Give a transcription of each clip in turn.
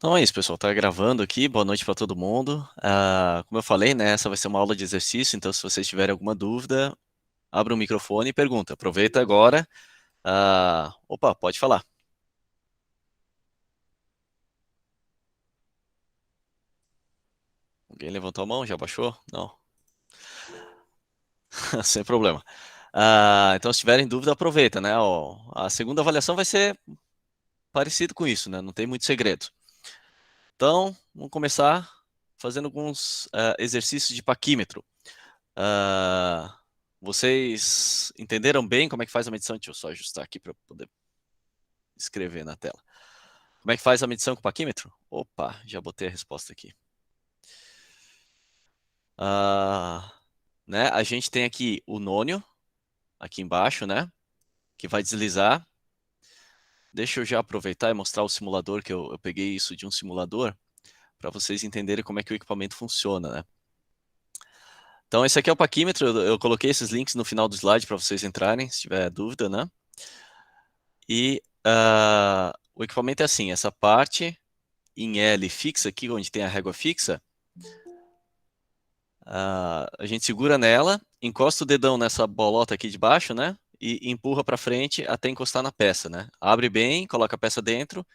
Então é isso, pessoal. Tá gravando aqui. Boa noite para todo mundo. Como eu falei, né, essa vai ser uma aula de exercício, então se vocês tiverem alguma dúvida, abra o microfone e pergunta. Aproveita agora. Opa, pode falar. Alguém levantou a mão? Já baixou? Não, sem problema. Então, se tiverem dúvida, aproveita, né? Ó, a segunda avaliação vai ser parecido com isso, né? Não tem muito segredo. Então, vamos começar fazendo alguns exercícios de paquímetro. Ah, Vocês entenderam bem como é que faz a medição? Deixa eu só ajustar aqui para poder escrever na tela. Como é que faz a medição com o paquímetro? Opa, já botei a resposta aqui. Ah, né? A gente tem aqui o nônio, aqui embaixo, né? Que vai deslizar. Deixa eu já aproveitar e mostrar o simulador, que eu peguei isso de um simulador, para vocês entenderem como é que o equipamento funciona, né? Então, esse aqui é o paquímetro. Eu coloquei esses links no final do slide para vocês entrarem, se tiver dúvida, né? E o equipamento é assim, essa parte em L fixa aqui, onde tem a régua fixa, a gente segura nela, encosta o dedão nessa bolota aqui de baixo, né? E empurra para frente até encostar na peça, né? Abre bem, coloca a peça dentro,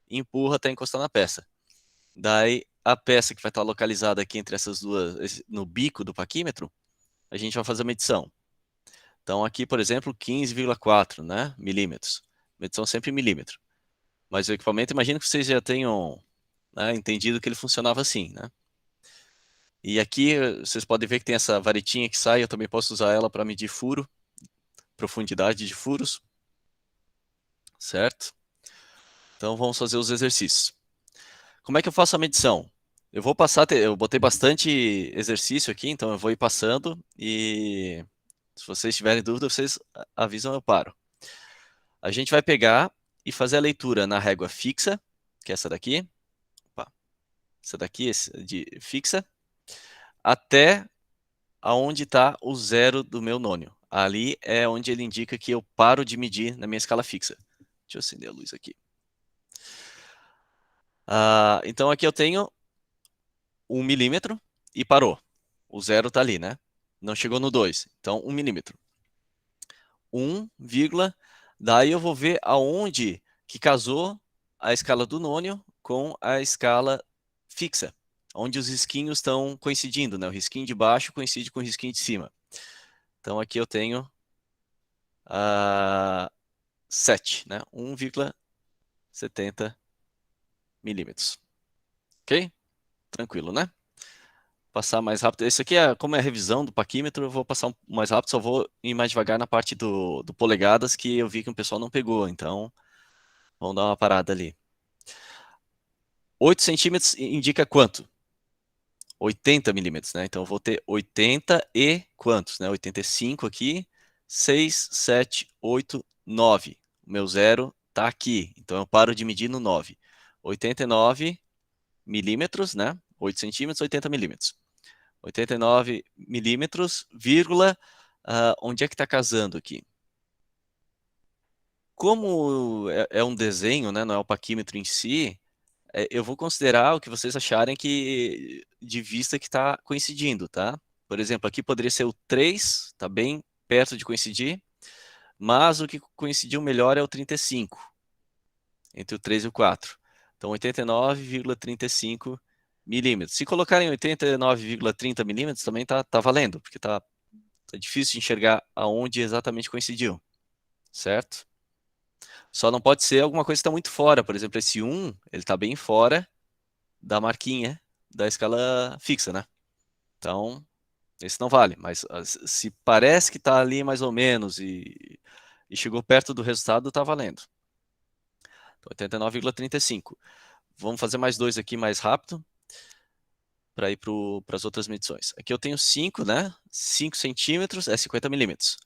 e empurra até encostar na peça. Daí, a peça que vai estar localizada aqui entre essas duas, no bico do paquímetro, a gente vai fazer a medição. Então, aqui, por exemplo, 15,4, né? Milímetros. Medição sempre em milímetro. Mas o equipamento, imagino que vocês já tenham, né, entendido que ele funcionava assim, né? E aqui vocês podem ver que tem essa varetinha que sai, eu também posso usar ela para medir furo, profundidade de furos, certo? Então vamos fazer os exercícios. Como é que eu faço a medição? Eu vou passar, eu botei bastante exercício aqui, então eu vou ir passando e se vocês tiverem dúvida, vocês avisam, eu paro. A gente vai pegar e fazer a leitura na régua fixa, que é essa daqui. Opa, essa daqui de fixa, até aonde está o zero do meu nônio. Ali é onde ele indica que eu paro de medir na minha escala fixa. Deixa eu acender a luz aqui. Então aqui eu tenho 1 milímetro e parou. O zero está ali, né? Não chegou no 2. Então 1 milímetro. 1, daí eu vou ver aonde que casou a escala do nônio com a escala fixa. Onde os risquinhos estão coincidindo, né? O risquinho de baixo coincide com o risquinho de cima. Então aqui eu tenho 7, né? 1,70 milímetros. Ok? Tranquilo, né? Passar mais rápido. Esse aqui, como é a revisão do paquímetro, eu vou passar mais rápido, só vou ir mais devagar na parte do polegadas, que eu vi que o pessoal não pegou. Então, vamos dar uma parada ali. 8 centímetros indica quanto? 80 milímetros, né? Então, eu vou ter 80 e quantos, né? 85 aqui, 6, 7, 8, 9. O meu zero está aqui, então eu paro de medir no 9. 89 milímetros, né? 8 centímetros, 80 milímetros. 89 milímetros, vírgula, onde é que está casando aqui? Como é um desenho, né? Não é o paquímetro em si, eu vou considerar o que vocês acharem que de vista que está coincidindo, tá? Por exemplo, aqui poderia ser o 3, está bem perto de coincidir, mas o que coincidiu melhor é o 35, entre o 3 e o 4. Então, 89,35 milímetros. Se colocarem 89,30 milímetros, também tá valendo, porque tá difícil de enxergar aonde exatamente coincidiu, certo? Só não pode ser alguma coisa que está muito fora. Por exemplo, esse 1, ele está bem fora da marquinha da escala fixa, né? Então, esse não vale. Mas se parece que está ali mais ou menos e chegou perto do resultado, está valendo. Então, 89,35. Vamos fazer mais dois aqui mais rápido para ir para as outras medições. Aqui eu tenho 5, né? 5 centímetros é 50 milímetros.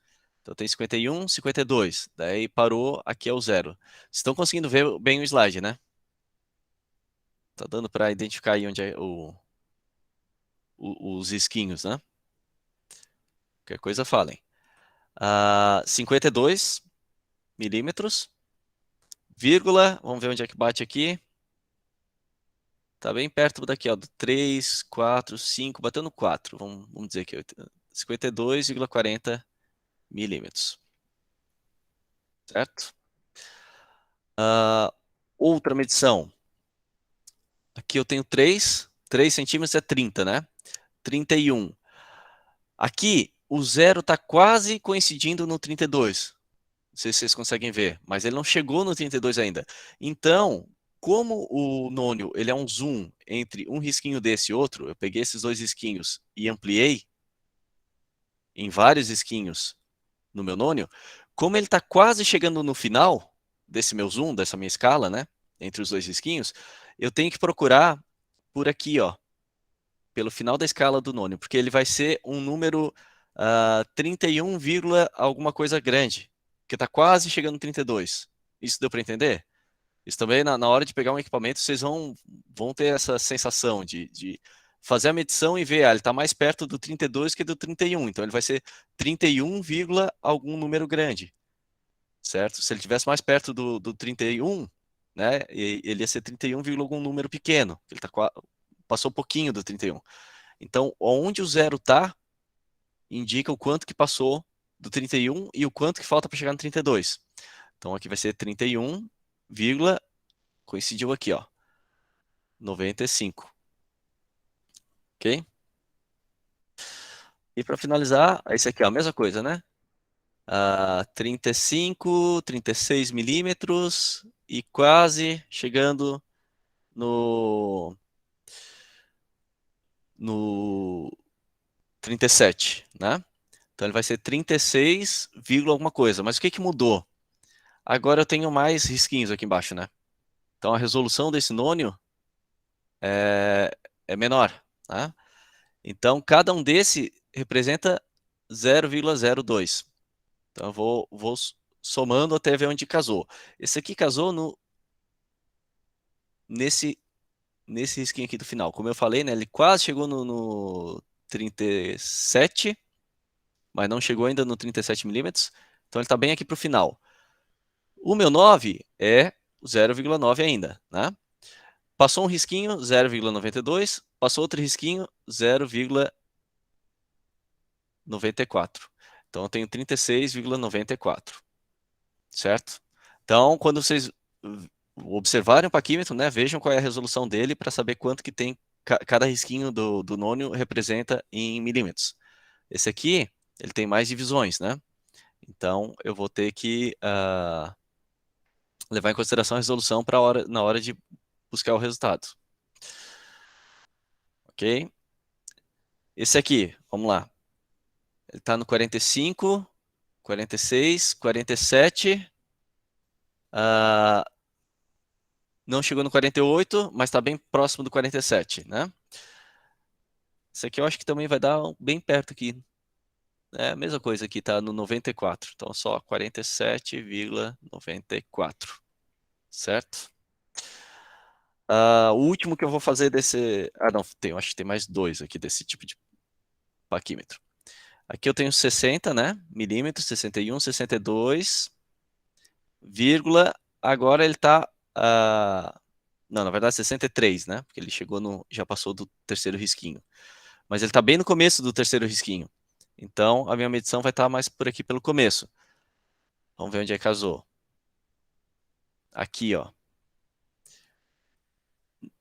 Então tem 51, 52. Daí parou, aqui é o zero. Vocês estão conseguindo ver bem o slide, né? Tá dando para identificar aí onde é os risquinhos, né? Qualquer coisa falem. 52 milímetros, vírgula, vamos ver onde é que bate aqui. Tá bem perto daqui, ó, do 3, 4, 5, batendo 4. Vamos dizer que 52,40 milímetros, certo? Ah, outra medição. Aqui eu tenho 3 centímetros é 30, né? 31. Aqui, o zero está quase coincidindo no 32. Não sei se vocês conseguem ver, mas ele não chegou no 32 ainda. Então, como o nônio ele é um zoom entre um risquinho desse e outro, eu peguei esses dois risquinhos e ampliei em vários risquinhos no meu nônio, como ele está quase chegando no final desse meu zoom, dessa minha escala, né, entre os dois risquinhos, eu tenho que procurar por aqui, ó, pelo final da escala do nônio, porque ele vai ser um número 31, alguma coisa grande, que está quase chegando no 32. Isso deu para entender? Isso também, na hora de pegar um equipamento, vocês vão ter essa sensação de fazer a medição e ver, ele está mais perto do 32 que do 31, então ele vai ser 31, algum número grande, certo? Se ele tivesse mais perto do 31, né, ele ia ser 31, algum número pequeno, ele passou um pouquinho do 31. Então, onde o zero está, indica o quanto que passou do 31 e o quanto que falta para chegar no 32. Então, aqui vai ser 31, coincidiu aqui, ó, 95. Ok? E para finalizar, esse aqui é a mesma coisa, né? 35, 36 milímetros e quase chegando no 37, né? Então ele vai ser 36, alguma coisa. Mas o que que mudou? Agora eu tenho mais risquinhos aqui embaixo, né? Então a resolução desse nônio é, é menor, tá? Então cada um desse representa 0,02. Então eu vou somando até ver onde casou. Esse aqui casou nesse, nesse risquinho aqui do final. Como eu falei, né? Ele quase chegou no 37, mas não chegou ainda no 37 milímetros. Então ele está bem aqui para o final. O meu 9 é 0,9 ainda, né? Passou um risquinho, 0,92. Passou outro risquinho, 0,94. Então eu tenho 36,94, certo? Então, quando vocês observarem o paquímetro, né, vejam qual é a resolução dele para saber quanto que tem cada risquinho do nônio representa em milímetros. Esse aqui, ele tem mais divisões, né? Então, eu vou ter que levar em consideração a resolução na hora de buscar o resultado. Ok? Esse aqui, vamos lá. Ele está no 45, 46, 47. Não chegou no 48, mas está bem próximo do 47, né? Esse aqui eu acho que também vai dar bem perto aqui. É a mesma coisa aqui, está no 94. Então, só 47,94. Certo? O último que eu vou fazer desse. Não, acho que tem mais dois aqui desse tipo de paquímetro. Aqui eu tenho 60, né? Milímetros, 61, 62, vírgula. Agora ele está. Não, na verdade 63, né? Porque ele chegou já passou do terceiro risquinho. Mas ele está bem no começo do terceiro risquinho. Então a minha medição vai estar mais por aqui pelo começo. Vamos ver onde é que casou. Aqui, ó.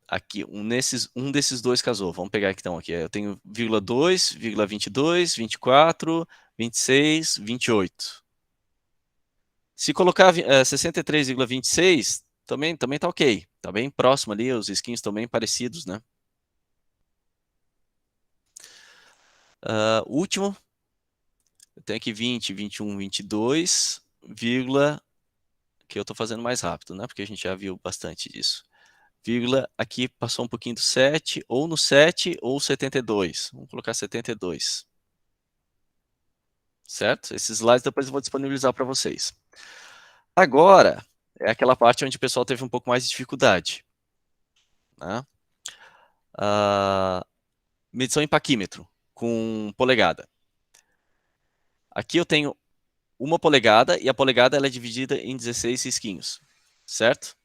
Aqui, um desses dois casou. Vamos pegar aqui então. Aqui. Eu tenho 0,2, 22, 24, 26, 28. Se colocar 63,26, também tá ok. Tá bem próximo ali, os skins estão bem parecidos, né? Último, eu tenho aqui 20, 21, 22, vírgula, que eu estou fazendo mais rápido, né? Porque a gente já viu bastante disso. Vírgula, aqui passou um pouquinho do 7, ou no 7, ou 72. Vamos colocar 72. Certo? Esses slides depois eu vou disponibilizar para vocês. Agora, é aquela parte onde o pessoal teve um pouco mais de dificuldade, né? Medição em paquímetro, com polegada. Aqui eu tenho uma polegada, e a polegada ela é dividida em 16 risquinhos, certo?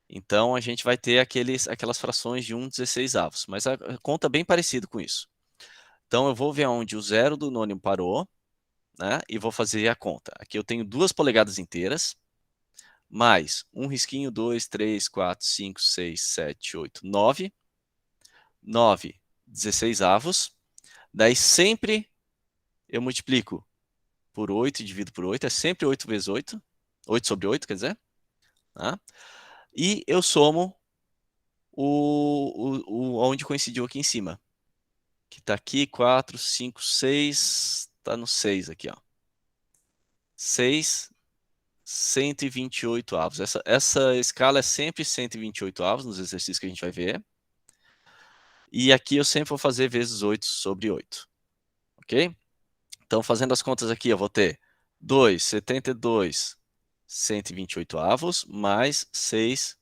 Então, a gente vai ter aquelas frações de 1/16, mas a conta é bem parecida com isso. Então, eu vou ver onde o zero do nônimo parou, né, e vou fazer a conta. Aqui eu tenho 2 polegadas inteiras, mais um risquinho, 2, 3, 4, 5, 6, 7, 8, 9. 9/16. Daí sempre eu multiplico por 8 e divido por 8. É sempre 8 vezes 8. 8 sobre 8, quer dizer. Tá? E eu somo onde coincidiu aqui em cima. Que está aqui, 4, 5, 6. Está no 6 aqui, ó. 6, 128 avos. Essa escala é sempre 128 avos nos exercícios que a gente vai ver. E aqui eu sempre vou fazer vezes 8 sobre 8. Ok? Então, fazendo as contas aqui, eu vou ter 2, 72, 128 avos, mais 6,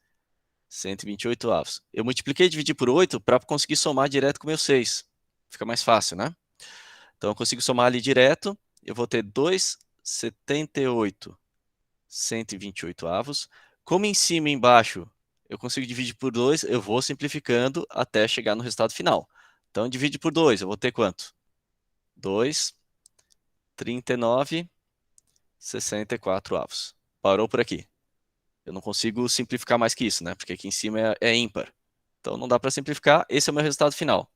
128 avos. Eu multipliquei e dividi por 8 para conseguir somar direto com o meu 6. Fica mais fácil, né? Então, eu consigo somar ali direto. Eu vou ter 2, 78, 128 avos. Como em cima e embaixo eu consigo dividir por 2, eu vou simplificando até chegar no resultado final. Então, divide por 2, eu vou ter quanto? 2, 39, 64 avos. Parou por aqui. Eu não consigo simplificar mais que isso, né? Porque aqui em cima é ímpar. Então não dá para simplificar. Esse é o meu resultado final.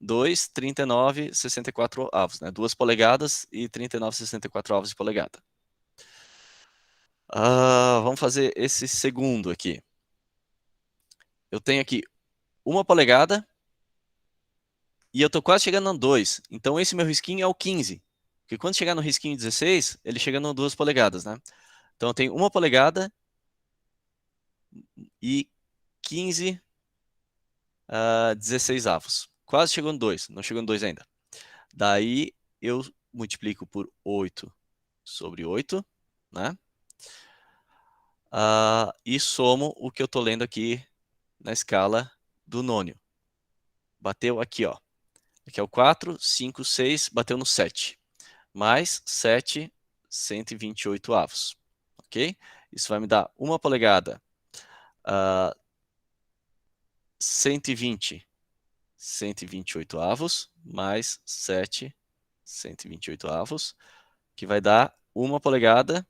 2, 39, 64 avos, né? 2 polegadas e 39, 64 avos de polegada. Vamos fazer esse segundo aqui. Eu tenho aqui 1 polegada e eu estou quase chegando no 2. Então esse meu risquinho é o 15. Porque quando chegar no risquinho 16, ele chega no 2 polegadas, né? Então eu tenho 1 polegada e 15 16 avos. Quase chegou no 2, não chegou no 2 ainda. Daí eu multiplico por 8 sobre 8, né? E somo o que eu estou lendo aqui na escala do nônio. Bateu aqui, ó. Aqui é o 4, 5, 6, bateu no 7. Mais 7, 128 avos. Ok? Isso vai me dar 1 polegada, 120, 128 avos, mais 7, 128 avos, que vai dar 1 polegada,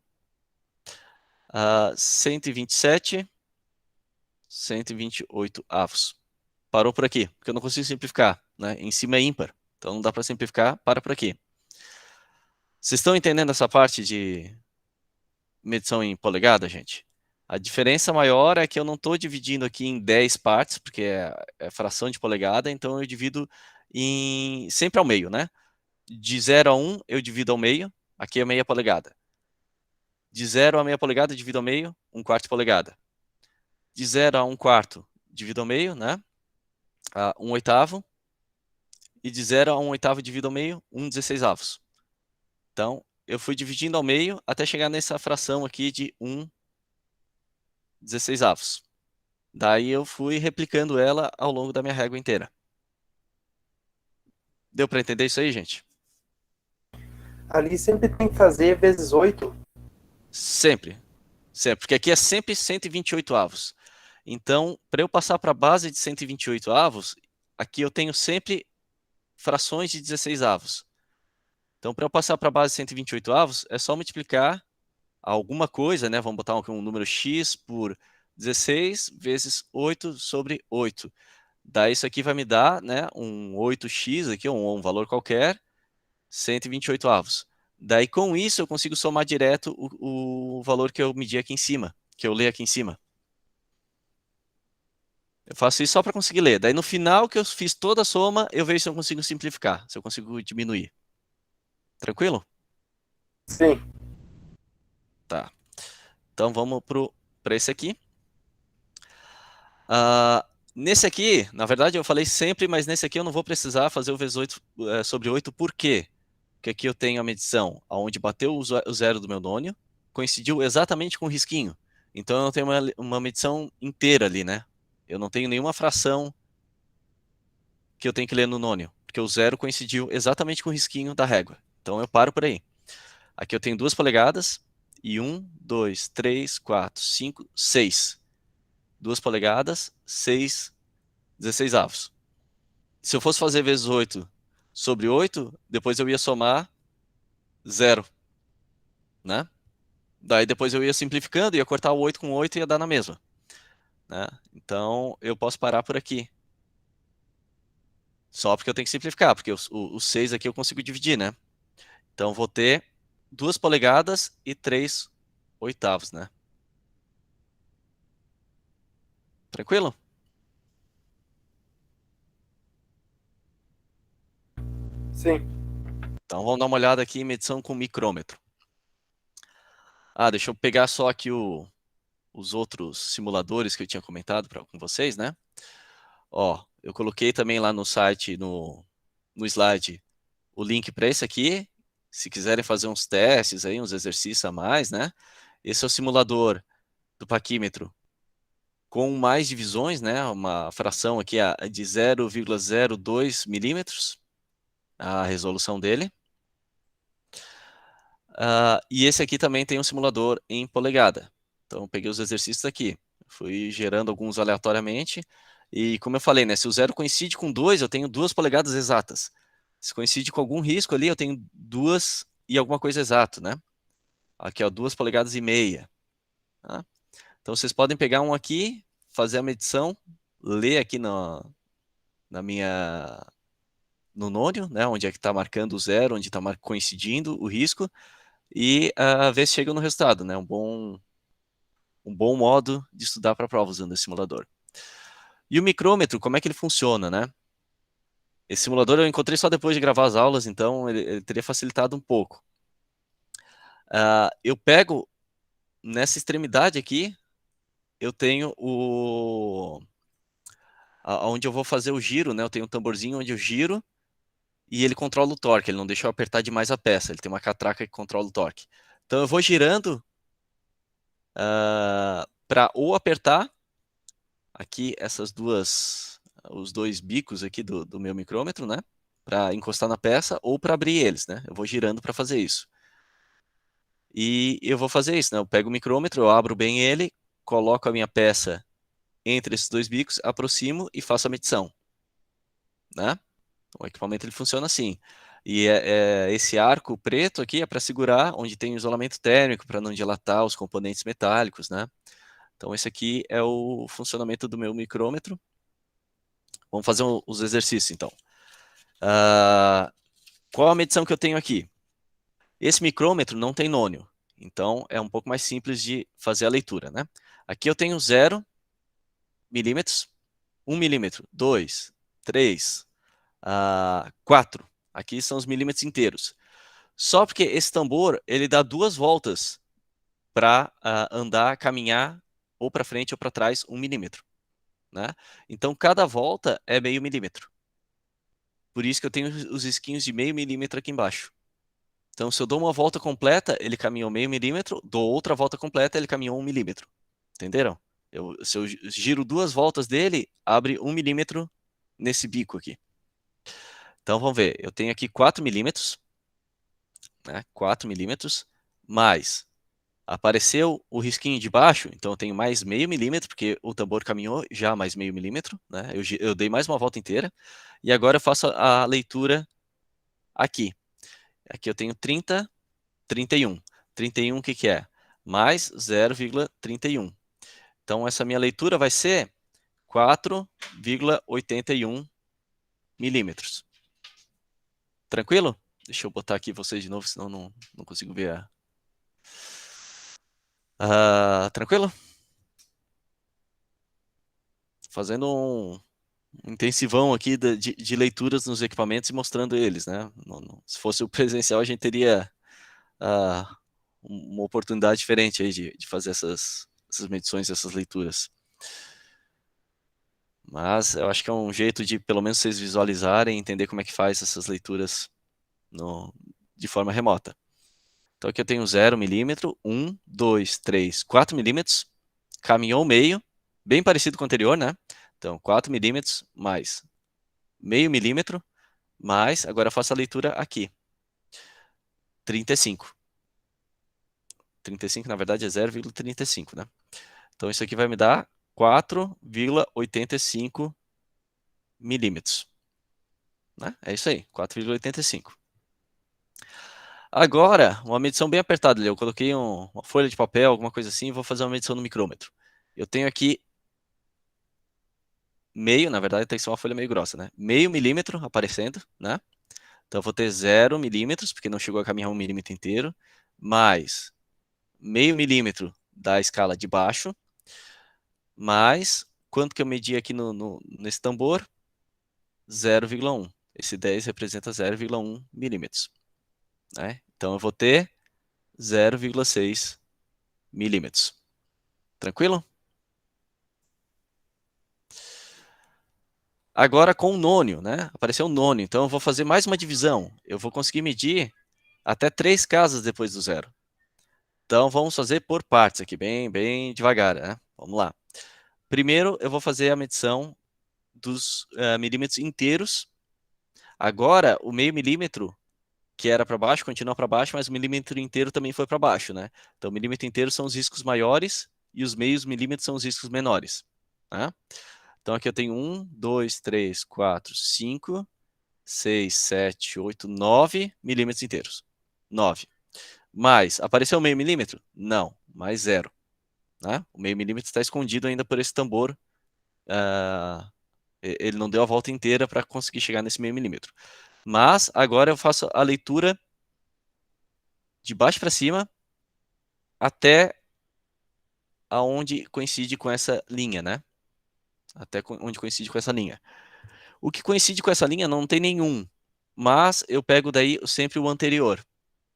127, 128 avos. Parou por aqui, porque eu não consigo simplificar, né? Em cima é ímpar, então não dá para simplificar, para por aqui. Vocês estão entendendo essa parte de medição em polegada, gente? A diferença maior é que eu não estou dividindo aqui em 10 partes, porque é fração de polegada, então eu divido sempre ao meio, né? De 0 a 1, eu divido ao meio, aqui é meia polegada. De 0 a meia polegada, divido ao meio, 1/4 polegada. De 0 a 1/4, divido ao meio, né? 1/8. E de 0 a 1/8, divido ao meio, 1/16. Então, eu fui dividindo ao meio até chegar nessa fração aqui de 1/16. Daí eu fui replicando ela ao longo da minha régua inteira. Deu para entender isso aí, gente? Ali sempre tem que fazer vezes 8. Sempre. Sempre. Porque aqui é sempre 128 avos. Então, para eu passar para a base de 128 avos, aqui eu tenho sempre frações de 16 avos. Então, para eu passar para a base de 128 avos, é só multiplicar alguma coisa, né? Vamos botar um número x por 16 vezes 8 sobre 8. Daí isso aqui vai me dar, né, um 8x aqui, um valor qualquer, 128 avos. Daí com isso eu consigo somar direto o valor que eu medi aqui em cima, que eu leio aqui em cima. Eu faço isso só para conseguir ler. Daí no final que eu fiz toda a soma, eu vejo se eu consigo simplificar, se eu consigo diminuir. Tranquilo? Sim. Tá. Então vamos para esse aqui. Nesse aqui, na verdade eu falei sempre, mas nesse aqui eu não vou precisar fazer o vezes 8 sobre 8, por quê? Porque aqui eu tenho a medição onde bateu o zero do meu nônio, coincidiu exatamente com o risquinho. Então eu tenho uma medição inteira ali, né? Eu não tenho nenhuma fração que eu tenho que ler no nônio, porque o zero coincidiu exatamente com o risquinho da régua. Então eu paro por aí. Aqui eu tenho 2 polegadas e 1, 2, 3, 4, 5, 6. 2 polegadas, 6 16 avos. Se eu fosse fazer vezes 8 sobre 8, depois eu ia somar 0, né? Daí depois eu ia simplificando, ia cortar o 8 com 8 e ia dar na mesma, né? Então eu posso parar por aqui. Só porque eu tenho que simplificar, porque o 6 aqui eu consigo dividir, né? Então vou ter 2 polegadas e 3 oitavos, né? Tranquilo? Sim. Então vamos dar uma olhada aqui em medição com micrômetro. Ah, deixa eu pegar só aqui os outros simuladores que eu tinha comentado com vocês, né? Ó, eu coloquei também lá no site, no slide, o link para esse aqui. Se quiserem fazer uns testes aí, uns exercícios a mais, né? Esse é o simulador do paquímetro com mais divisões, né? Uma fração aqui de 0,02 milímetros, a resolução dele. E esse aqui também tem um simulador em polegada. Então, eu peguei os exercícios aqui, fui gerando alguns aleatoriamente. E como eu falei, né? Se o 0 coincide com 2, eu tenho 2 polegadas exatas. Se coincide com algum risco ali, eu tenho 2 e alguma coisa exato, né? Aqui, ó, 2 polegadas e meia. Tá? Então, vocês podem pegar um aqui, fazer a medição, ler aqui na minha no nônio, né, onde é que está marcando o 0, onde está coincidindo o risco, e ver se chega no resultado, né? Um bom modo de estudar para a prova usando esse simulador. E o micrômetro, como é que ele funciona, né? Esse simulador eu encontrei só depois de gravar as aulas, então ele teria facilitado um pouco. Eu pego nessa extremidade aqui, eu tenho onde eu vou fazer o giro, né? Eu tenho um tamborzinho onde eu giro e ele controla o torque, ele não deixa eu apertar demais a peça, ele tem uma catraca que controla o torque. Então eu vou girando para ou apertar aqui os dois bicos aqui do meu micrômetro, né? Para encostar na peça ou para abrir eles, né? Eu vou girando para fazer isso. E eu vou fazer isso, né? Eu pego o micrômetro, eu abro bem ele, coloco a minha peça entre esses dois bicos, aproximo e faço a medição, né? O equipamento ele funciona assim. E esse arco preto aqui é para segurar onde tem o isolamento térmico, para não dilatar os componentes metálicos, né? Então esse aqui é o funcionamento do meu micrômetro. Vamos fazer os exercícios então. Qual a medição que eu tenho aqui? Esse micrômetro não tem nônio, então é um pouco mais simples de fazer a leitura, né? Aqui eu tenho 0 milímetros, 1 milímetro, 2, 3, 4. Aqui são os milímetros inteiros. Só porque esse tambor, ele dá 2 voltas para andar, caminhar ou para frente ou para trás 1 milímetro, né? Então, cada volta é meio milímetro. Por isso que eu tenho os risquinhos de meio milímetro aqui embaixo. Então, se eu dou uma volta completa, ele caminhou meio milímetro, dou outra volta completa, ele caminhou 1 milímetro. Entenderam? Se eu giro 2 voltas dele, abre 1 milímetro nesse bico aqui. Então, vamos ver. Eu tenho aqui 4 milímetros, né? 4 milímetros, mais apareceu o risquinho de baixo, então eu tenho mais meio milímetro, porque o tambor caminhou já mais meio milímetro, né? Eu dei mais uma volta inteira, e agora eu faço a leitura aqui. Aqui eu tenho 30, 31. 31 o que que é? Mais 0,31. Então essa minha leitura vai ser 4,81 milímetros. Tranquilo? Deixa eu botar aqui vocês de novo, senão não consigo ver tranquilo? Fazendo um intensivão aqui de leituras nos equipamentos e mostrando eles, né? Se fosse o presencial, a gente teria uma oportunidade diferente aí de fazer essas medições, essas leituras. Mas eu acho que é um jeito de, pelo menos, vocês visualizarem e entender como é que faz essas leituras de forma remota. Então aqui eu tenho 0 milímetro, 1, 2, 3, 4 milímetros, caminhou meio, bem parecido com o anterior, né? Então 4 milímetros mais meio milímetro, mais, agora eu faço a leitura aqui, 35. 35 na verdade é 0,35, né? Então isso aqui vai me dar 4,85 milímetros. Né? É isso aí, 4,85. Agora, uma medição bem apertada ali. Eu coloquei uma folha de papel, alguma coisa assim, e vou fazer uma medição no micrômetro. Eu tenho aqui meio, na verdade tem que ser uma folha meio grossa, né? Meio milímetro aparecendo, né? Então eu vou ter 0 milímetros, porque não chegou a caminhar 1 milímetro inteiro, mais meio milímetro da escala de baixo, mais quanto que eu medi aqui nesse tambor? 0,1. Esse 10 representa 0,1 milímetros. Né? Então eu vou ter 0,6 milímetros. Tranquilo? Agora com o nônio, né? Apareceu o nônio, então eu vou fazer mais uma divisão. Eu vou conseguir medir até 3 casas depois do zero. Então vamos fazer por partes aqui, bem devagar, né? Vamos lá. Primeiro eu vou fazer a medição dos milímetros inteiros. Agora o meio milímetro que era para baixo continua para baixo, mas o milímetro inteiro também foi para baixo, né? Então o milímetro inteiro são os riscos maiores e os meios milímetros são os riscos menores. Né? Então aqui eu tenho 1, 2, 3, 4, 5, 6, 7, 8, 9 milímetros inteiros. 9. Mais, apareceu meio milímetro? Não, mais 0. Né? O meio milímetro está escondido ainda por esse tambor. Ele não deu a volta inteira para conseguir chegar nesse meio milímetro. Mas agora eu faço a leitura de baixo para cima até aonde coincide com essa linha, né? Até onde coincide com essa linha. O que coincide com essa linha não tem nenhum, mas eu pego daí sempre o anterior,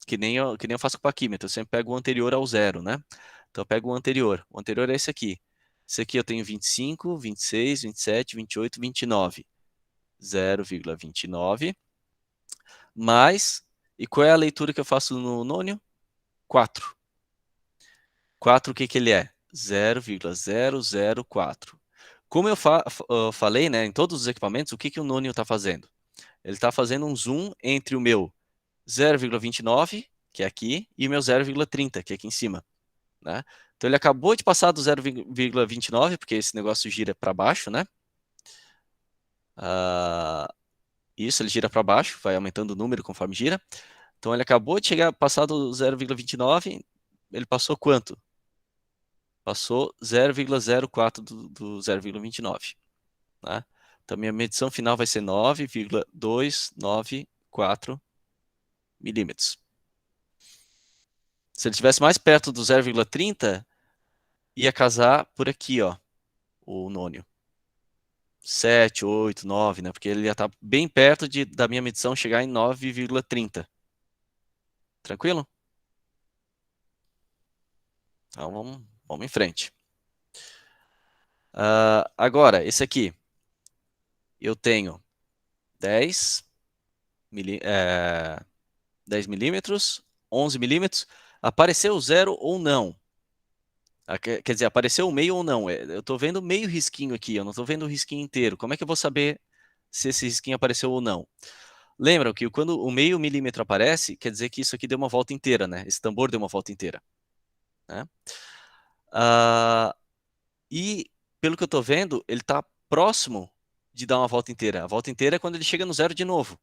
que nem eu faço com o paquímetro, eu sempre pego o anterior ao zero, né? Então eu pego o anterior. O anterior é esse aqui. Esse aqui eu tenho 25, 26, 27, 28, 29. 0,29 mais. E qual é a leitura que eu faço no nônio? 4. 4 o que que ele é? 0,004. Como eu falei, né, em todos os equipamentos, o que que o nônio está fazendo? Ele está fazendo um zoom entre o meu 0,29, que é aqui, e o meu 0,30, que é aqui em cima. Né? Então ele acabou de passar do 0,29, porque esse negócio gira para baixo, né? Isso, ele gira para baixo, vai aumentando o número conforme gira. Então ele acabou de chegar, passar do 0,29, ele passou quanto? Passou 0,04 do 0,29. Né? Então minha medição final vai ser 9,294 milímetros. Se ele estivesse mais perto do 0,30, ia casar por aqui, ó, o nônio. 7, 8, 9, né? Porque ele ia estar bem perto da minha medição chegar em 9,30. Tranquilo? Então vamos em frente. Agora, esse aqui. Eu tenho 10, 10 milímetros, 11 milímetros. Apareceu zero ou não? Quer dizer, apareceu o meio ou não? Eu estou vendo meio risquinho aqui, eu não estou vendo o risquinho inteiro. Como é que eu vou saber se esse risquinho apareceu ou não? Lembram que quando o meio milímetro aparece, quer dizer que isso aqui deu uma volta inteira, né? Esse tambor deu uma volta inteira. Né? Ah, e, pelo que eu estou vendo, ele está próximo de dar uma volta inteira. A volta inteira é quando ele chega no zero de novo.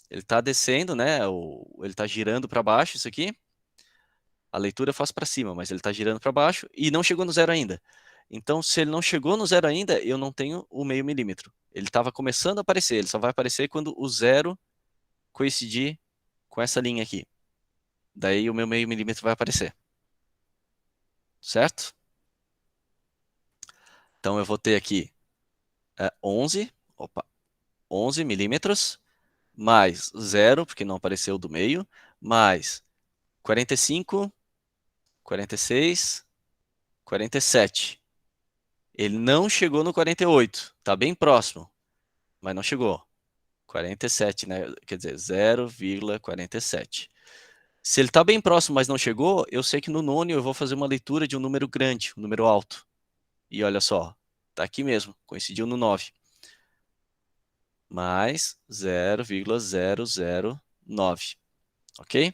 Ele está descendo, né? Ele está girando para baixo, isso aqui. A leitura eu faço para cima, mas ele está girando para baixo e não chegou no zero ainda. Então, se ele não chegou no zero ainda, eu não tenho o meio milímetro. Ele estava começando a aparecer, ele só vai aparecer quando o zero coincidir com essa linha aqui. Daí o meu meio milímetro vai aparecer. Certo? Então eu vou ter aqui 11 milímetros, mais zero, porque não apareceu do meio, mais 45, 46, 47. Ele não chegou no 48, tá bem próximo, mas não chegou. 47, né? Quer dizer, 0,47. Se ele está bem próximo, mas não chegou, eu sei que no nônio eu vou fazer uma leitura de um número grande, um número alto. E olha só, tá aqui mesmo, coincidiu no 9. Mais 0,009. Ok?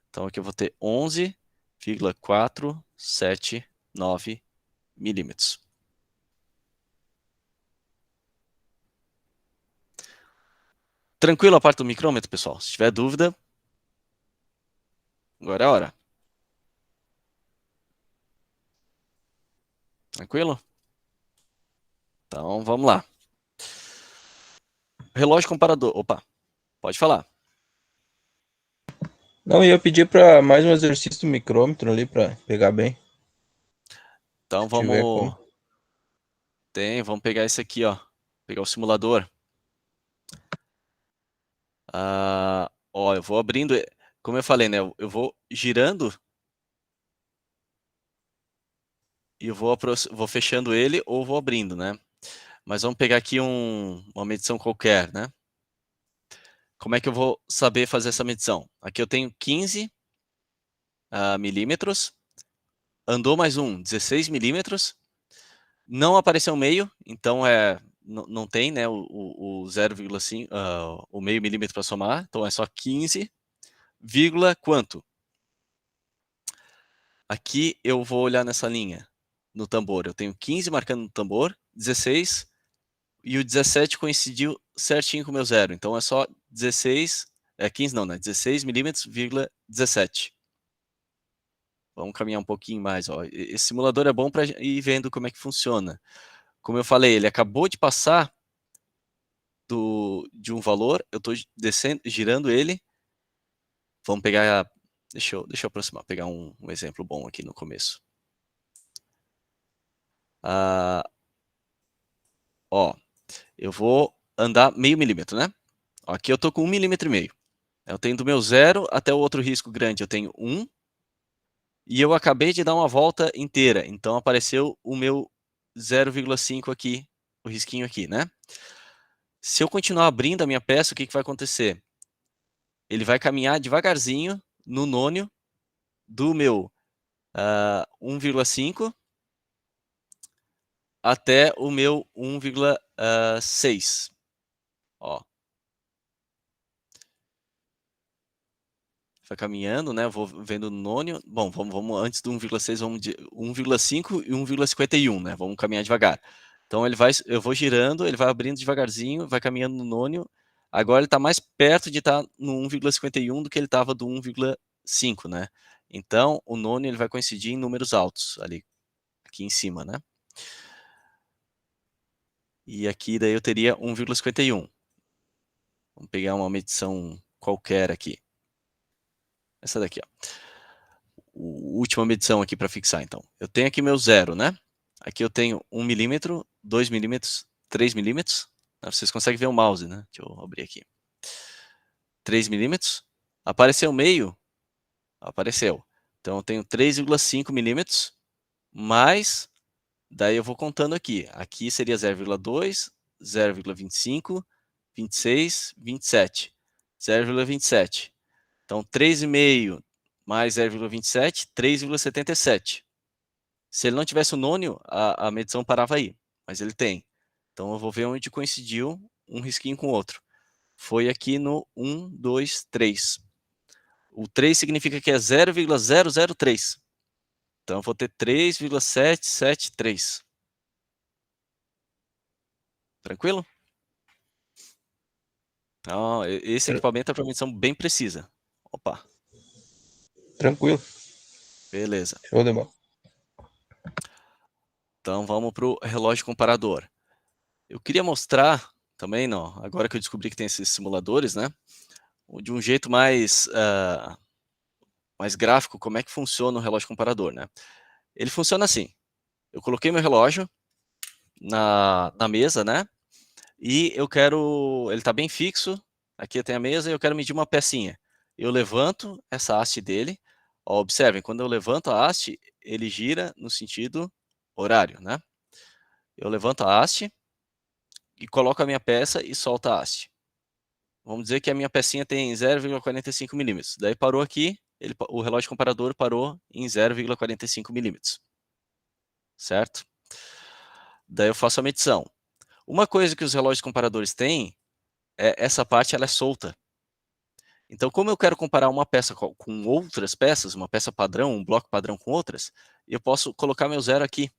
Então aqui eu vou ter 11,479 milímetros. Tranquilo a parte do micrômetro, pessoal? Se tiver dúvida, agora é a hora. Tranquilo? Então, vamos lá. Relógio comparador. Opa, pode falar. Não, eu ia pedir para mais um exercício do micrômetro ali para pegar bem. Então, Se tiver como. Vamos pegar esse aqui, ó. Pegar o simulador. Ó, eu vou abrindo, como eu falei, né? Eu vou girando e eu vou fechando ele ou vou abrindo, né? Mas vamos pegar aqui uma medição qualquer, né? Como é que eu vou saber fazer essa medição? Aqui eu tenho 15 milímetros, andou mais 16 milímetros, não apareceu meio, então não tem, né, o 0,5, o meio milímetro para somar, então é só 15, vírgula quanto? Aqui eu vou olhar nessa linha, no tambor, eu tenho 15 marcando no tambor, 16, e o 17 coincidiu certinho com o meu zero, então é só 16, 15 não, né, 16 milímetros, vírgula 17. Vamos caminhar um pouquinho mais, ó. Esse simulador é bom para ir vendo como é que funciona. Como eu falei, ele acabou de passar de um valor, eu estou descendo, girando ele. Vamos pegar, deixa eu aproximar, pegar um exemplo bom aqui no começo. Ó, eu vou andar meio milímetro, né? Ó, aqui eu tô com 1,5 milímetro. Eu tenho do meu zero até o outro risco grande, eu tenho 1. E eu acabei de dar uma volta inteira, então apareceu o meu 0,5 aqui, o risquinho aqui, né? Se eu continuar abrindo a minha peça, o que vai acontecer? Ele vai caminhar devagarzinho no nônio do meu 1,5 até o meu 1,6. Ó. Vai caminhando, né? Eu vou vendo o nônio. Bom, vamos antes do 1,6, vamos de 1,5 e 1,51, né? Vamos caminhar devagar. Então eu vou girando, ele vai abrindo devagarzinho, vai caminhando no nônio. Agora ele está mais perto de estar no 1,51 do que ele estava do 1,5, né? Então o nônio ele vai coincidir em números altos ali, aqui em cima, né? E aqui daí eu teria 1,51. Vamos pegar uma medição qualquer aqui. Essa daqui, ó. Última medição aqui para fixar, então. Eu tenho aqui meu zero, né? Aqui eu tenho 1 milímetro, 2 milímetros, 3 milímetros. Vocês conseguem ver o mouse, né? Deixa eu abrir aqui. 3 milímetros. Apareceu meio? Apareceu. Então eu tenho 3,5 milímetros, mais, daí eu vou contando aqui. Aqui seria 0,2, 0,25, 26, 27. 0,27. Então 3,5 mais 0,27, 3,77. Se ele não tivesse o nônio, a medição parava aí, mas ele tem. Então eu vou ver onde coincidiu um risquinho com o outro. Foi aqui no 1, 2, 3. O 3 significa que é 0,003. Então eu vou ter 3,773. Tranquilo? Então, esse equipamento é para medição bem precisa. Opa. Tranquilo. Beleza. Show de bola. Então vamos para o relógio comparador. Eu queria mostrar também, não, agora que eu descobri que tem esses simuladores, né? De um jeito mais gráfico, como é que funciona o relógio comparador, né? Ele funciona assim. Eu coloquei meu relógio na mesa, né? E eu quero, ele está bem fixo, aqui eu tenho a mesa e eu quero medir uma pecinha. Eu levanto essa haste dele, ó, observem, quando eu levanto a haste, ele gira no sentido horário, né? Eu levanto a haste e coloco a minha peça e solto a haste. Vamos dizer que a minha pecinha tem 0,45 milímetros. Daí parou aqui, o relógio comparador parou em 0,45 milímetros. Certo? Daí eu faço a medição. Uma coisa que os relógios comparadores têm é essa parte ela é solta. Então, como eu quero comparar uma peça com outras peças, uma peça padrão, um bloco padrão com outras, eu posso colocar meu zero aqui.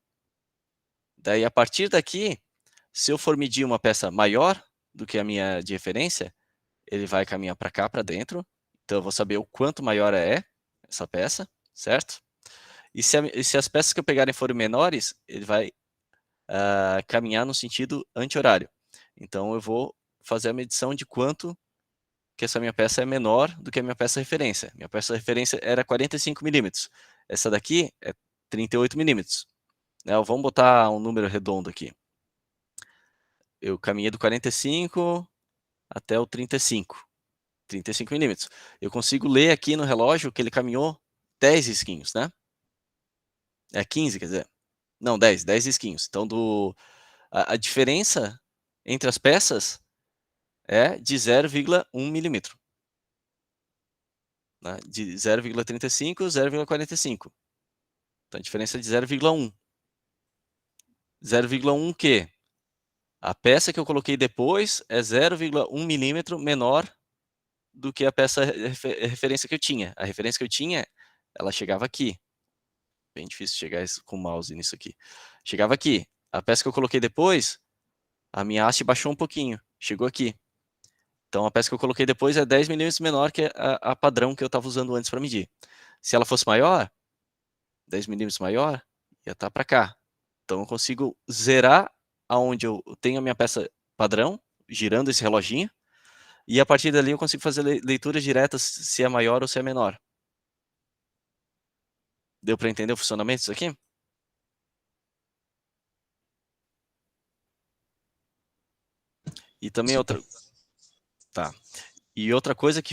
Daí, a partir daqui, se eu for medir uma peça maior do que a minha de referência, ele vai caminhar para cá, para dentro. Então eu vou saber o quanto maior é essa peça, certo? E se as peças que eu pegarem forem menores, ele vai caminhar no sentido anti-horário. Então eu vou fazer a medição de quanto que essa minha peça é menor do que a minha peça referência. Minha peça referência era 45 milímetros. Essa daqui é 38 milímetros. Vamos botar um número redondo aqui. Eu caminhei do 45 até o 35 milímetros. Eu consigo ler aqui no relógio que ele caminhou 10 risquinhos, né? 15, quer dizer. Não, 10 risquinhos. Então, a diferença entre as peças é de 0,1 milímetro. Né? De 0,35 a 0,45. Então, a diferença é de 0,1. 0,1 o quê? A peça que eu coloquei depois é 0,1 milímetro menor do que a peça referência que eu tinha. A referência que eu tinha, ela chegava aqui. Bem difícil chegar com o mouse nisso aqui. Chegava aqui. A peça que eu coloquei depois, a minha haste baixou um pouquinho. Chegou aqui. Então, a peça que eu coloquei depois é 10 milímetros menor que a padrão que eu estava usando antes para medir. Se ela fosse maior, 10 milímetros maior, ia estar para cá. Então, eu consigo zerar aonde eu tenho a minha peça padrão, girando esse reloginho, e a partir dali eu consigo fazer leituras diretas se é maior ou se é menor. Deu para entender o funcionamento disso aqui? E também outra... Tá. E outra coisa que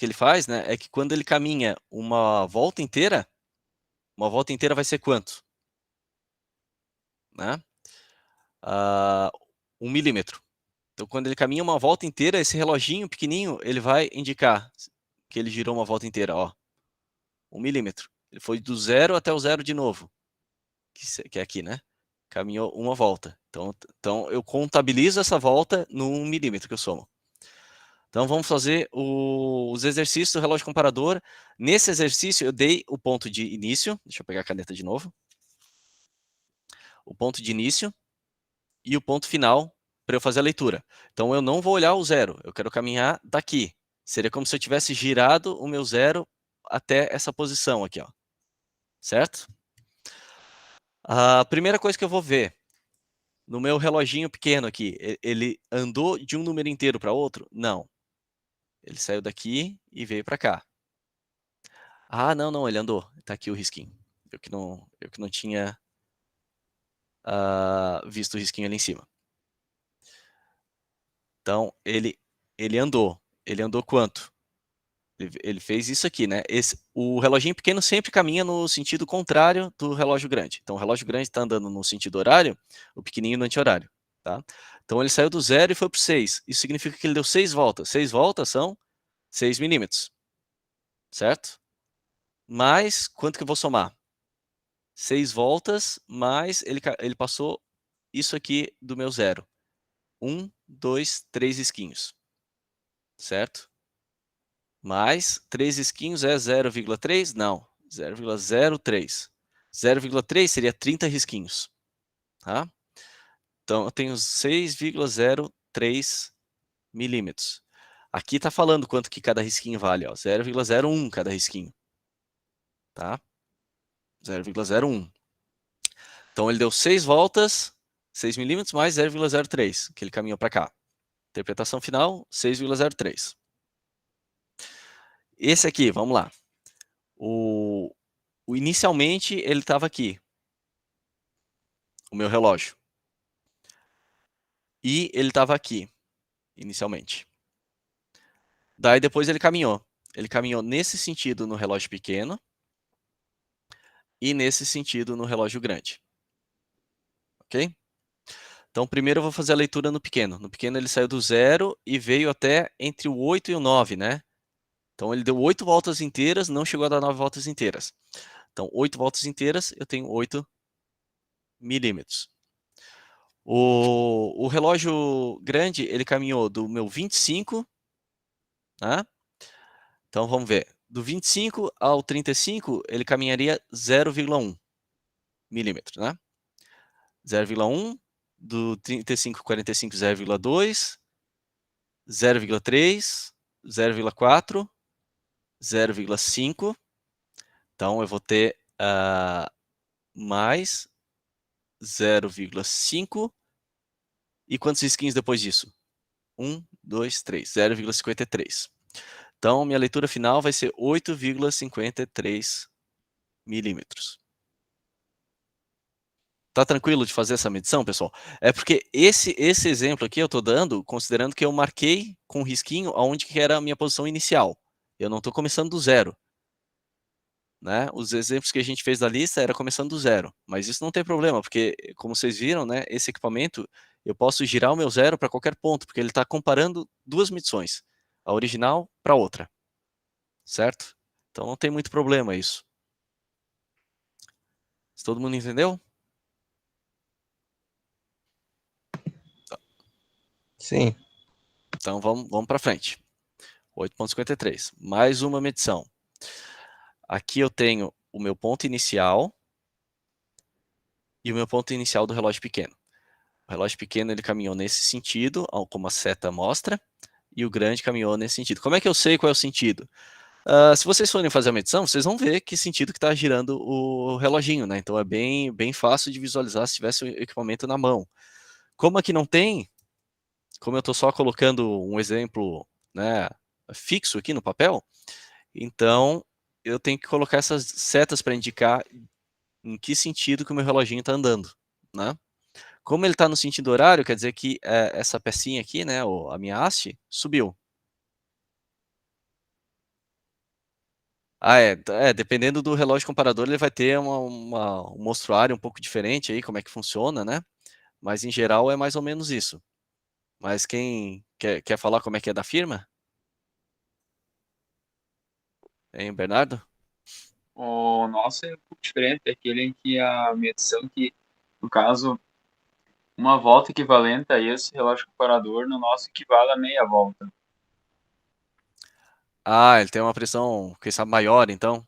ele faz, né, é que quando ele caminha uma volta inteira vai ser quanto? Né? 1 milímetro. Então, quando ele caminha uma volta inteira, esse reloginho pequenininho, ele vai indicar que ele girou uma volta inteira, ó. 1 milímetro. Ele foi do 0 até o 0 de novo, que é aqui, né? Caminhou uma volta. Então eu contabilizo essa volta no 1 milímetro que eu somo. Então, vamos fazer os exercícios do relógio comparador. Nesse exercício, eu dei o ponto de início. Deixa eu pegar a caneta de novo. O ponto de início e o ponto final para eu fazer a leitura. Então, eu não vou olhar o 0. Eu quero caminhar daqui. Seria como se eu tivesse girado o meu 0 até essa posição aqui, ó. Certo? A primeira coisa que eu vou ver no meu reloginho pequeno aqui, ele andou de um número inteiro para outro? Não. Ele saiu daqui e veio para cá. Ah, não, ele andou. Tá aqui o risquinho. Eu que não tinha visto o risquinho ali em cima. Então, ele andou. Ele andou quanto? Ele fez isso aqui, né? O reloginho pequeno sempre caminha no sentido contrário do relógio grande. Então, o relógio grande está andando no sentido horário, o pequenininho no anti-horário. Tá? Então, ele saiu do 0 e foi para o 6. Isso significa que ele deu 6 voltas. 6 voltas são 6 milímetros. Certo? Mais, quanto que eu vou somar? 6 voltas, mais ele passou isso aqui do meu 0. 1, 2, 3 risquinhos. Certo? Mais 3 risquinhos é 0,3? Não, 0,03. 0,3 seria 30 risquinhos. Tá? Então, eu tenho 6,03 milímetros. Aqui está falando quanto que cada risquinho vale. 0,01 cada risquinho. Tá? 0,01. Então, ele deu 6 voltas, 6 milímetros mais 0,03, que ele caminhou para cá. Interpretação final, 6,03. Esse aqui, vamos lá. Inicialmente, ele estava aqui. O meu relógio. E ele estava aqui, inicialmente. Daí, depois ele caminhou. Ele caminhou nesse sentido no relógio pequeno e nesse sentido no relógio grande. Ok? Então, primeiro eu vou fazer a leitura no pequeno. No pequeno, ele saiu do 0 e veio até entre o 8 e o 9, né? Então, ele deu 8 voltas inteiras, não chegou a dar 9 voltas inteiras. Então, 8 voltas inteiras, eu tenho 8 milímetros. O relógio grande, ele caminhou do meu 25, né? Então, vamos ver. Do 25 ao 35, ele caminharia 0,1 milímetros, né? 0,1, do 35 ao 45, 0,2, 0,3, 0,4, 0,5. Então, eu vou ter mais 0,5. E quantos risquinhos depois disso? 1, 2, 3. 0,53. Então, minha leitura final vai ser 8,53 milímetros. Tá tranquilo de fazer essa medição, pessoal? É porque esse exemplo aqui eu estou dando considerando que eu marquei com um risquinho aonde que era a minha posição inicial. Eu não estou começando do zero. Né? Os exemplos que a gente fez da lista era começando do zero. Mas isso não tem problema, porque, como vocês viram, né, esse equipamento, eu posso girar o meu zero para qualquer ponto, porque ele está comparando duas medições, a original para a outra. Certo? Então não tem muito problema isso. Todo mundo entendeu? Sim. Então vamos para frente. 8,53. Mais uma medição. Aqui eu tenho o meu ponto inicial e o meu ponto inicial do relógio pequeno. O relógio pequeno ele caminhou nesse sentido, como a seta mostra, e o grande caminhou nesse sentido. Como é que eu sei qual é o sentido? Se vocês forem fazer a medição, vocês vão ver que sentido que está girando o reloginho, né? Então é bem fácil de visualizar se tivesse o equipamento na mão. Como aqui não tem, como eu estou só colocando um exemplo, né, fixo aqui no papel, então eu tenho que colocar essas setas para indicar em que sentido que o meu reloginho está andando, né? Como ele está no sentido horário, quer dizer que essa pecinha aqui, né, a minha haste, subiu. Dependendo do relógio comparador, ele vai ter um mostruário um pouco diferente aí, como é que funciona, né? Mas em geral é mais ou menos isso. Mas quem quer falar como é que é da firma? Hein, Bernardo? O nosso é um pouco diferente, é aquele em que a medição que, no caso, uma volta equivalente a esse relógio comparador, no nosso equivale a meia volta. Ah, ele tem uma pressão, quem sabe, maior, então?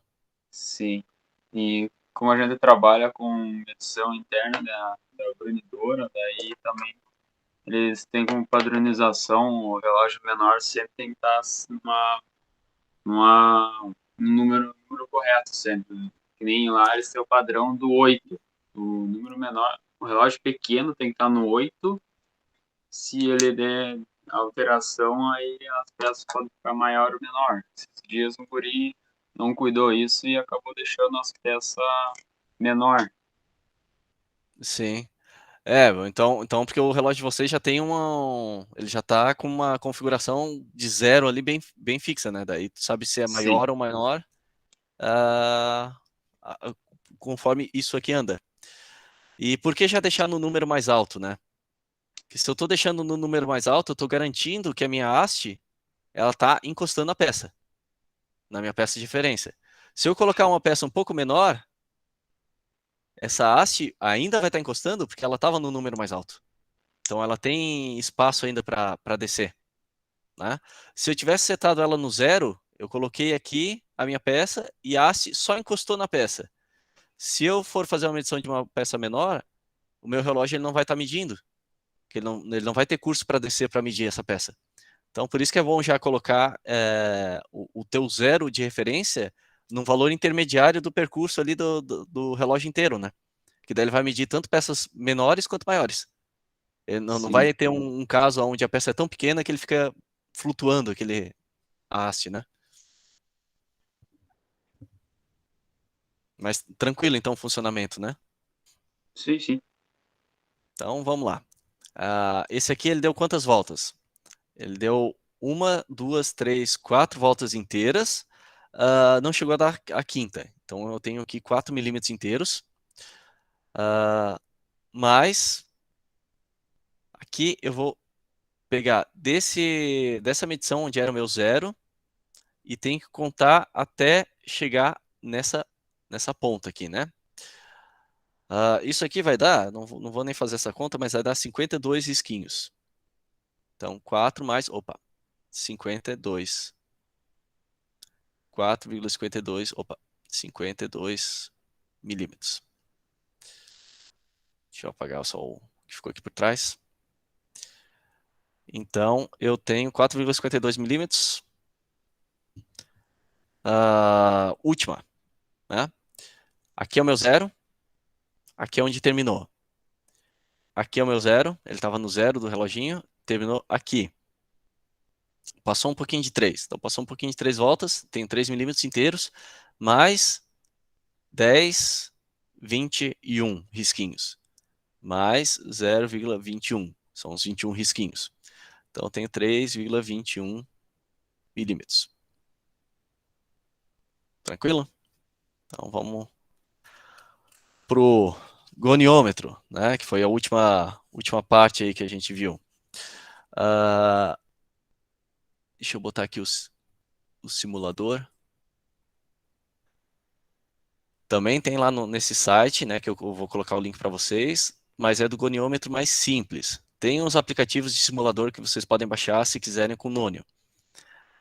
Sim. E como a gente trabalha com medição interna da brunidora, daí também eles têm como padronização o relógio menor sempre tem que estar número correto sempre, né? Que nem lá eles têm o padrão do 8. O número menor, o relógio pequeno tem que estar no 8. Se ele der alteração, aí as peças podem ficar maior ou menor. Esses dias o guri não cuidou isso e acabou deixando as peças menor. Sim. Então porque o relógio de vocês já tem ele já tá com uma configuração de zero ali bem fixa, né? Daí tu sabe se é Sim, maior ou menor, ah, conforme isso aqui anda. E por que já deixar no número mais alto, né? Porque se eu estou deixando no número mais alto, eu estou garantindo que a minha haste ela está encostando a peça, na minha peça de referência. Se eu colocar uma peça um pouco menor, essa haste ainda vai estar encostando porque ela estava no número mais alto. Então ela tem espaço ainda para descer. Né? Se eu tivesse setado ela no zero, eu coloquei aqui a minha peça e a haste só encostou na peça. Se eu for fazer uma medição de uma peça menor, o meu relógio ele não vai estar medindo, porque ele não vai ter curso para descer para medir essa peça. Então, por isso que é bom já colocar o teu zero de referência num valor intermediário do percurso ali do relógio inteiro, né? Que daí ele vai medir tanto peças menores quanto maiores. Ele não sim. vai ter um caso onde a peça é tão pequena que ele fica flutuando aquele haste, né? Mas tranquilo, então, o funcionamento, né? Sim, sim. Então, vamos lá. Esse aqui, ele deu quantas voltas? Ele deu uma, duas, três, quatro voltas inteiras. Não chegou a dar a quinta. Então, eu tenho aqui 4 milímetros inteiros. Mas, aqui eu vou pegar dessa medição onde era o meu zero e tenho que contar até chegar nessa ponta aqui, né? Isso aqui vai dar, não vou nem fazer essa conta, mas vai dar 52 risquinhos. Então, 4 mais, 52. 4,52, 52 milímetros. Deixa eu apagar só o que ficou aqui por trás. Então, eu tenho 4,52 milímetros última, né? Aqui é o meu zero, aqui é onde terminou. Aqui é o meu zero, ele estava no zero do reloginho, terminou aqui. Passou um pouquinho de 3. Então, passou um pouquinho de 3 voltas, tenho 3 milímetros inteiros, mais 10, 21 risquinhos. Mais 0,21. São os 21 risquinhos. Então, eu tenho 3,21 milímetros. Tranquilo? Então, vamos pro goniômetro, né? Que foi a última parte aí que a gente viu. Deixa eu botar aqui o simulador. Também tem lá nesse site, né, que eu vou colocar o link para vocês, mas é do goniômetro mais simples. Tem uns aplicativos de simulador que vocês podem baixar se quiserem com nônio.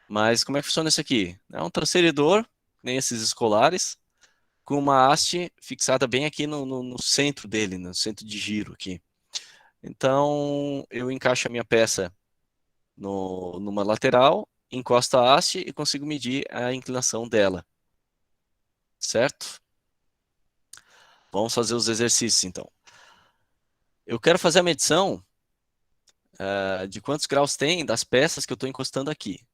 Mas como é que funciona isso aqui? É um transferidor, nem esses escolares, com uma haste fixada bem aqui no centro dele, no centro de giro aqui. Então, eu encaixo a minha peça numa lateral, encosto a haste e consigo medir a inclinação dela. Certo? Vamos fazer os exercícios, então. Eu quero fazer a medição de quantos graus tem das peças que eu estou encostando aqui.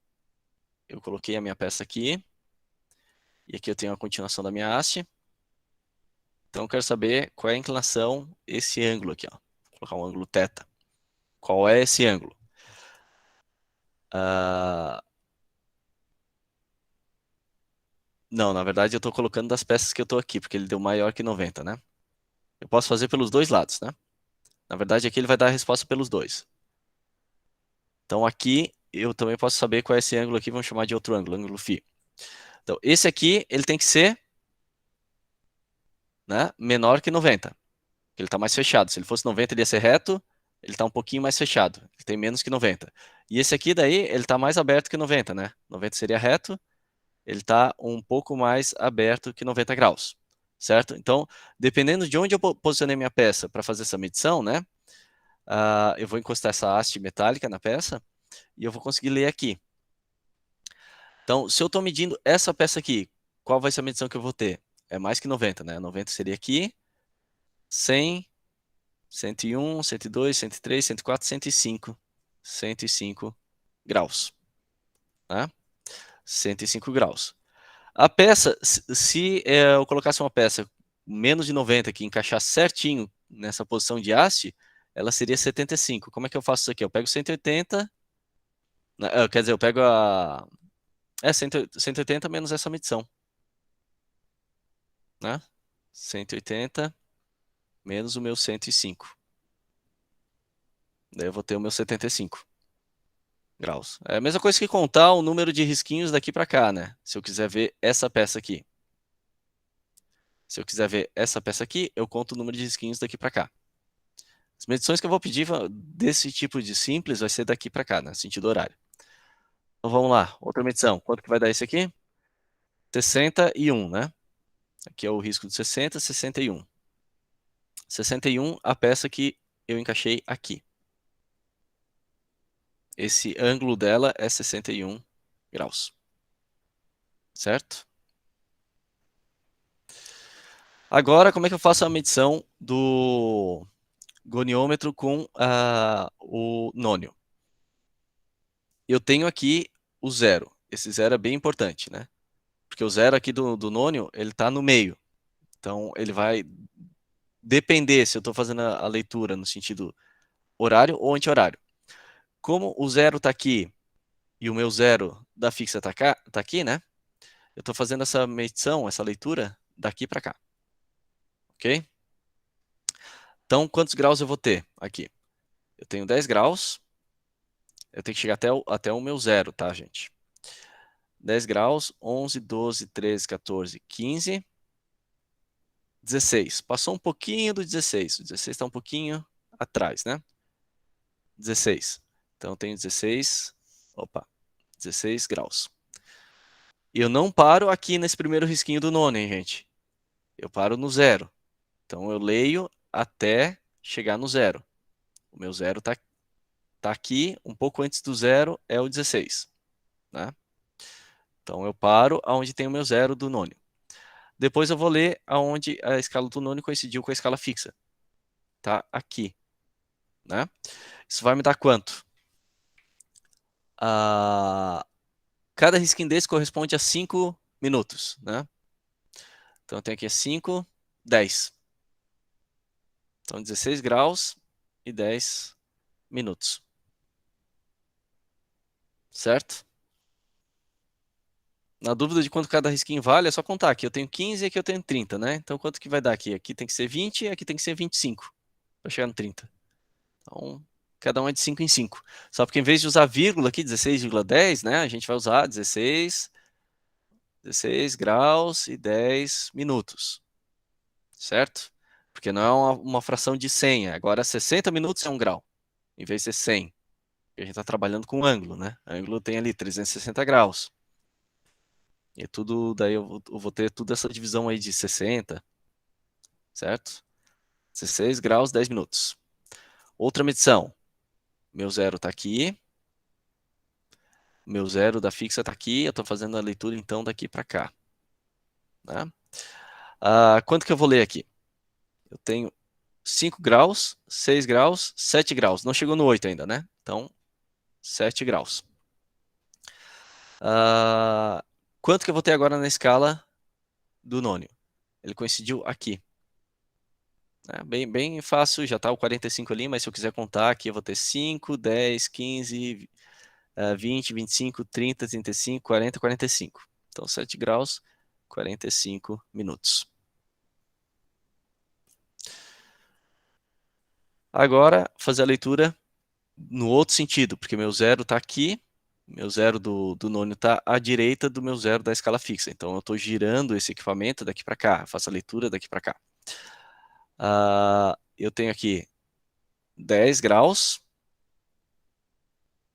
Eu coloquei a minha peça aqui, e aqui eu tenho a continuação da minha haste. Então eu quero saber qual é a inclinação, esse ângulo aqui, ó. Vou colocar um ângulo θ. Qual é esse ângulo? Não, na verdade eu estou colocando das peças que eu estou aqui, porque ele deu maior que 90, né? Eu posso fazer pelos dois lados, né? Na verdade aqui ele vai dar a resposta pelos dois. Então aqui eu também posso saber qual é esse ângulo aqui, vamos chamar de outro ângulo, ângulo φ. Então esse aqui, ele tem que ser, né, menor que 90. Ele está mais fechado. Se ele fosse 90, ele ia ser reto, ele está um pouquinho mais fechado. Ele tem menos que 90. E esse aqui daí, ele está mais aberto que 90, né? 90 seria reto, ele está um pouco mais aberto que 90 graus, certo? Então, dependendo de onde eu posicionei minha peça para fazer essa medição, né? Eu vou encostar essa haste metálica na peça e eu vou conseguir ler aqui. Então, se eu estou medindo essa peça aqui, qual vai ser a medição que eu vou ter? É mais que 90, né? 90 seria aqui, 100, 101, 102, 103, 104, 105. 105 graus. Né? 105 graus. A peça, se eu colocasse uma peça menos de 90 que encaixasse certinho nessa posição de haste, ela seria 75. Como é que eu faço isso aqui? Eu pego 180, quer dizer, eu pego 180 menos essa medição. Né? 180 menos o meu 105. Daí eu vou ter o meu 75 graus. É a mesma coisa que contar o número de risquinhos daqui para cá, né? Se eu quiser ver essa peça aqui. Se eu quiser ver essa peça aqui, eu conto o número de risquinhos daqui para cá. As medições que eu vou pedir desse tipo de simples vai ser daqui para cá, né? Sentido horário. Então vamos lá, outra medição. Quanto que vai dar isso aqui? 61, né? Aqui é o risco de 60, 61. 61, a peça que eu encaixei aqui. Esse ângulo dela é 61 graus. Certo? Agora, como é que eu faço a medição do goniômetro com o nônio? Eu tenho aqui o zero. Esse zero é bem importante, né? Porque o zero aqui do nônio, ele está no meio. Então, ele vai depender se eu estou fazendo a leitura no sentido horário ou anti-horário. Como o zero está aqui e o meu zero da fixa está aqui, né? Eu estou fazendo essa medição, essa leitura daqui para cá. Ok? Então, quantos graus eu vou ter aqui? Eu tenho 10 graus. Eu tenho que chegar até o meu zero, tá, gente? 10 graus, 11, 12, 13, 14, 15, 16. Passou um pouquinho do 16. O 16 está um pouquinho atrás, né? 16. Então, eu tenho 16. Opa, 16 graus. E eu não paro aqui nesse primeiro risquinho do nono, hein, gente? Eu paro no zero. Então, eu leio até chegar no zero. O meu zero está aqui, um pouco antes do zero é o 16. Né? Então, eu paro aonde tem o meu zero do nônio. Depois eu vou ler aonde a escala do nônio coincidiu com a escala fixa. Tá aqui, né? Isso vai me dar quanto? Cada risquinho desse corresponde a 5 minutos, né? Então, eu tenho aqui 5, 10. Então, 16 graus e 10 minutos. Certo? Na dúvida de quanto cada risquinho vale, é só contar. Aqui eu tenho 15 e aqui eu tenho 30, né? Então, quanto que vai dar aqui? Aqui tem que ser 20 e aqui tem que ser 25 para chegar no 30. Então, cada um é de 5 em 5. Só porque em vez de usar vírgula aqui, 16,10, né? A gente vai usar 16 graus e 10 minutos. Certo? Porque não é uma fração de 100. Agora, 60 minutos é 1 grau, em vez de ser 100. Porque a gente está trabalhando com ângulo, né? Ângulo tem ali 360 graus. E tudo, daí eu vou ter toda essa divisão aí de 60, certo? 16 graus, 10 minutos. Outra medição. Meu zero está aqui. Meu zero da fixa está aqui. Eu estou fazendo a leitura, então, daqui para cá. Né? Quanto que eu vou ler aqui? Eu tenho 5 graus, 6 graus, 7 graus. Não chegou no 8 ainda, né? Então, 7 graus. Quanto que eu vou ter agora na escala do nônio? Ele coincidiu aqui. Bem fácil, já está o 45 ali, mas se eu quiser contar aqui, eu vou ter 5, 10, 15, 20, 25, 30, 35, 40, 45. Então, 7 graus, 45 minutos. Agora, fazer a leitura no outro sentido, porque meu zero está aqui, meu zero do nônio está à direita do meu zero da escala fixa. Então, eu estou girando esse equipamento daqui para cá, faço a leitura daqui para cá. Eu tenho aqui 10 graus,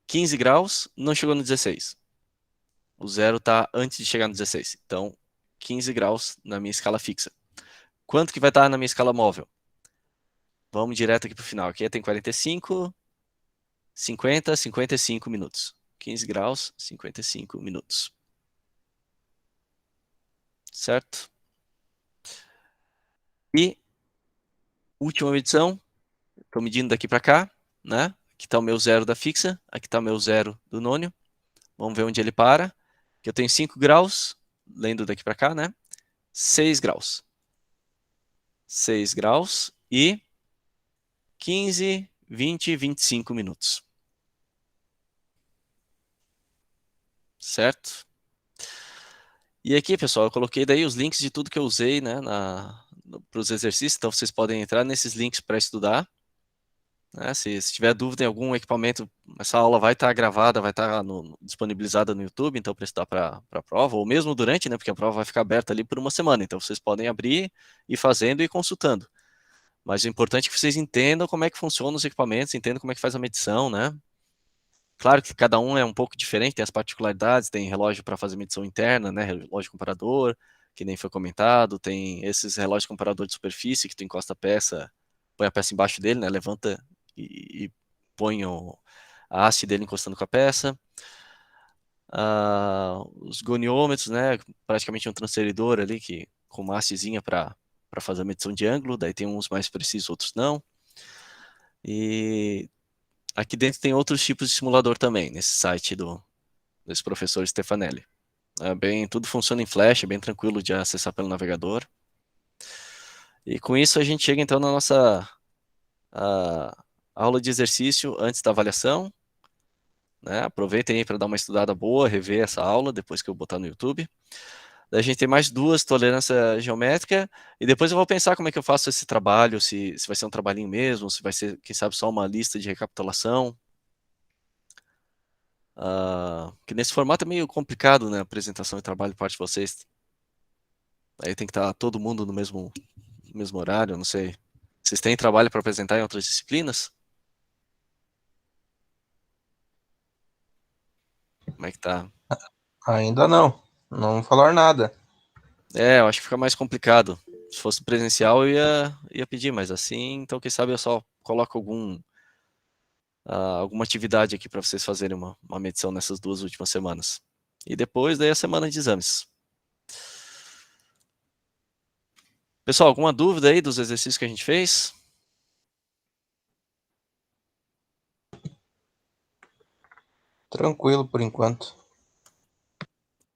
15 graus, não chegou no 16. O zero está antes de chegar no 16. Então, 15 graus na minha escala fixa. Quanto que vai estar na minha escala móvel? Vamos direto aqui para o final. Aqui tem 45, 50, 55 minutos. 15 graus, 55 minutos. Certo? E última medição. Estou medindo daqui para cá, né? Aqui está o meu zero da fixa. Aqui está o meu zero do nônio. Vamos ver onde ele para. Aqui eu tenho 5 graus, lendo daqui para cá, né? 6 graus. 6 graus e 15, 20, 25 minutos. Certo? E aqui, pessoal, eu coloquei daí os links de tudo que eu usei, né, para os exercícios, então vocês podem entrar nesses links para estudar. Né? Se tiver dúvida em algum equipamento, essa aula vai estar gravada, vai estar disponibilizada no YouTube, então para estudar para a prova, ou mesmo durante, né, porque a prova vai ficar aberta ali por uma semana, então vocês podem abrir, ir fazendo e consultando. Mas o importante é que vocês entendam como é que funcionam os equipamentos, entendam como é que faz a medição, né? Claro que cada um é um pouco diferente, tem as particularidades, tem relógio para fazer medição interna, né? Relógio comparador, que nem foi comentado, tem esses relógios comparador de superfície, que tu encosta a peça, põe a peça embaixo dele, né? Levanta e põe a haste dele encostando com a peça. Os goniômetros, né? Praticamente um transferidor ali, que, com uma hastezinha para fazer a medição de ângulo, daí tem uns mais precisos, outros não. E aqui dentro tem outros tipos de simulador também, nesse site desse professor Stefanelli. Tudo funciona em Flash, é bem tranquilo de acessar pelo navegador. E com isso a gente chega então na nossa aula de exercício antes da avaliação. Né? Aproveitem aí para dar uma estudada boa, rever essa aula depois que eu botar no YouTube. Daí a gente tem mais 2, tolerância geométrica, e depois eu vou pensar como é que eu faço esse trabalho, se vai ser um trabalhinho mesmo, se vai ser, quem sabe, só uma lista de recapitulação. Que nesse formato é meio complicado, né, apresentação e trabalho por parte de vocês. Aí tem que estar todo mundo no mesmo horário, não sei. Vocês têm trabalho para apresentar em outras disciplinas? Como é que tá? Ainda não. Não falar nada. Eu acho que fica mais complicado. Se fosse presencial, eu ia pedir, mas assim, então quem sabe eu só coloco alguma atividade aqui para vocês fazerem uma medição nessas 2 últimas semanas. E depois daí a semana de exames. Pessoal, alguma dúvida aí dos exercícios que a gente fez? Tranquilo por enquanto.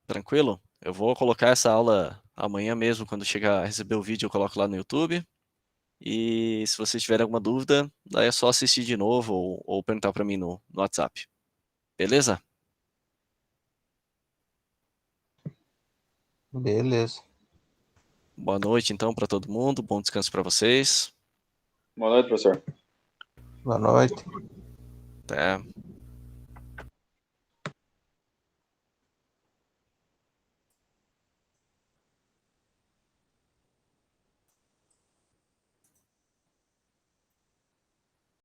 Tranquilo? Eu vou colocar essa aula amanhã mesmo, quando chegar a receber o vídeo, eu coloco lá no YouTube. E se vocês tiverem alguma dúvida, daí é só assistir de novo ou perguntar para mim no WhatsApp. Beleza? Beleza. Boa noite então para todo mundo, bom descanso para vocês. Boa noite, professor. Boa noite. Até.